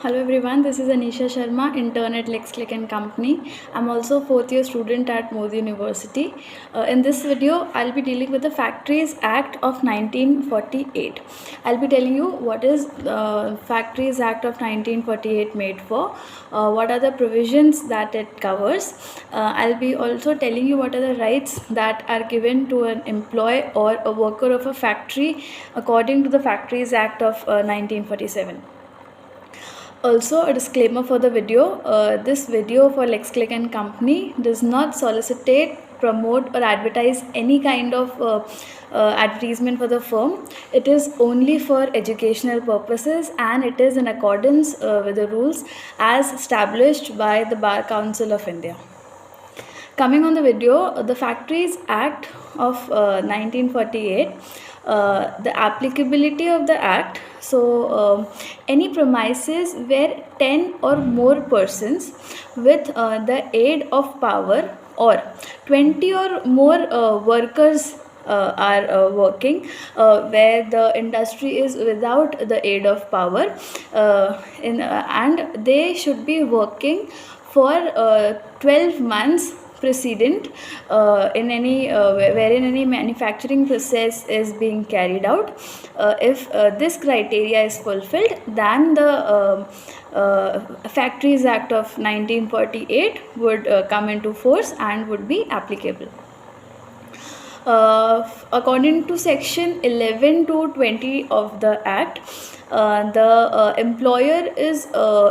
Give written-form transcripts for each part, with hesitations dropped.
Hello everyone, this is Anisha Sharma, intern at LexClick and Company. I'm also a fourth year student at Modi University. In this video, I'll be dealing with the Factories Act of 1948. I'll be telling you what is the Factories Act of 1948 made for, what are the provisions that it covers. I'll be also telling you what are the rights that are given to an employee or a worker of a factory according to the Factories Act of 1947. Also, a disclaimer for the video. This video for LexClick and Company does not solicitate, promote or advertise any kind of advertisement for the firm. It is only for educational purposes and it is in accordance with the rules as established by the Bar Council of India. Coming on the video, the Factories Act of 1948, the applicability of the act. So, any premises where 10 or more persons with the aid of power or 20 or more workers are working, where the industry is without the aid of power, and they should be working for 12 months precedent in any wherein any manufacturing process is being carried out. If this criteria is fulfilled, then the Factories Act of 1948 would come into force and would be applicable. According to section 11 to 20 of the act, the employer is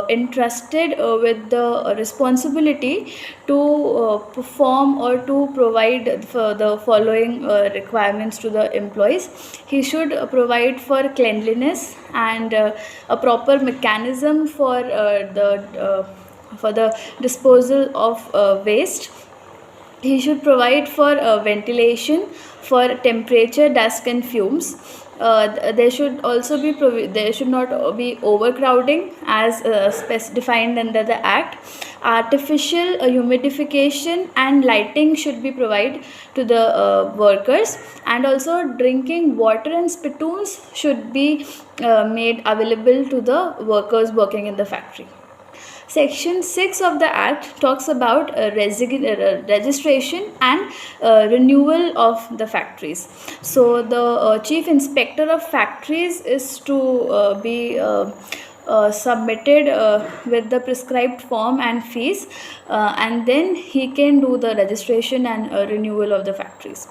entrusted with the responsibility to perform or to provide for the following requirements to the employees. He should provide for cleanliness and a proper mechanism for the disposal of waste. He should provide for ventilation, for temperature, dust and fumes. There should also be there should not be overcrowding as defined under the act. Artificial humidification and lighting should be provided to the workers, and also drinking water and spittoons should be made available to the workers working in the factory. Section 6 of the Act talks about registration and renewal of the factories. So, the Chief Inspector of Factories is to be submitted with the prescribed form and fees, and then he can do the registration and renewal of the factories.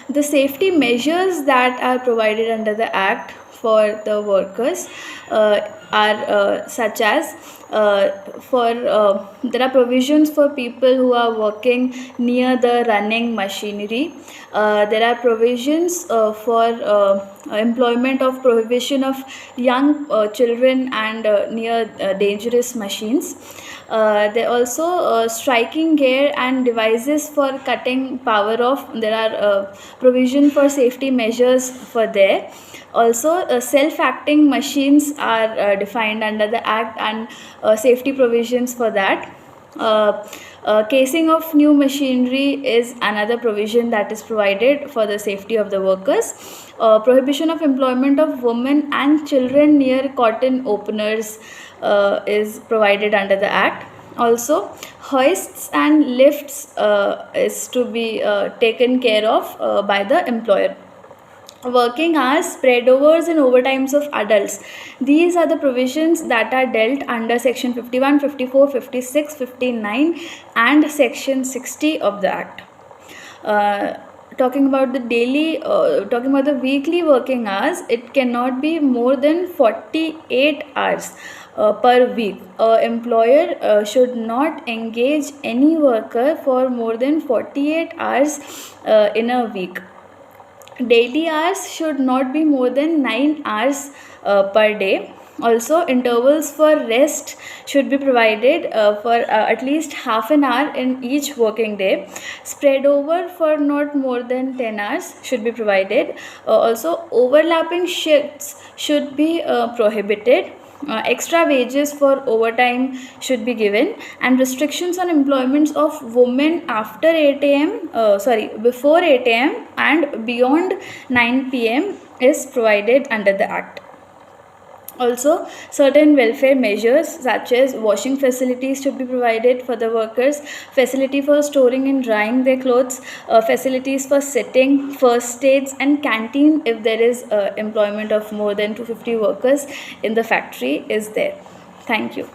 The safety measures that are provided under the Act for the workers are such as there are provisions for people who are working near the running machinery. There are provisions for employment of prohibition of young children and near dangerous machines. There also striking gear and devices for cutting power off. There are provision for safety measures for there. Also, self-acting machines are defined under the Act, and safety provisions for that. Casing of new machinery is another provision that is provided for the safety of the workers. Prohibition of employment of women and children near cotton openers is provided under the Act. Also, hoists and lifts is to be taken care of by the employer. Working hours, spread overs and overtimes of adults. These are the provisions that are dealt under section 51, 54, 56, 59 and section 60 of the Act. Talking about the weekly working hours, it cannot be more than 48 hours per week. Employer should not engage any worker for more than 48 hours in a week. Daily hours should not be more than 9 hours per day. Also, intervals for rest should be provided for at least half an hour in each working day. Spread over for not more than 10 hours should be provided. Also, overlapping shifts should be prohibited. Extra wages for overtime should be given, and restrictions on employments of women after 8 a.m. Before 8 a.m. and beyond 9 p.m. is provided under the Act. Also, certain welfare measures such as washing facilities should be provided for the workers, facility for storing and drying their clothes, facilities for sitting, first aids, and canteen if there is employment of more than 250 workers in the factory is there. Thank you.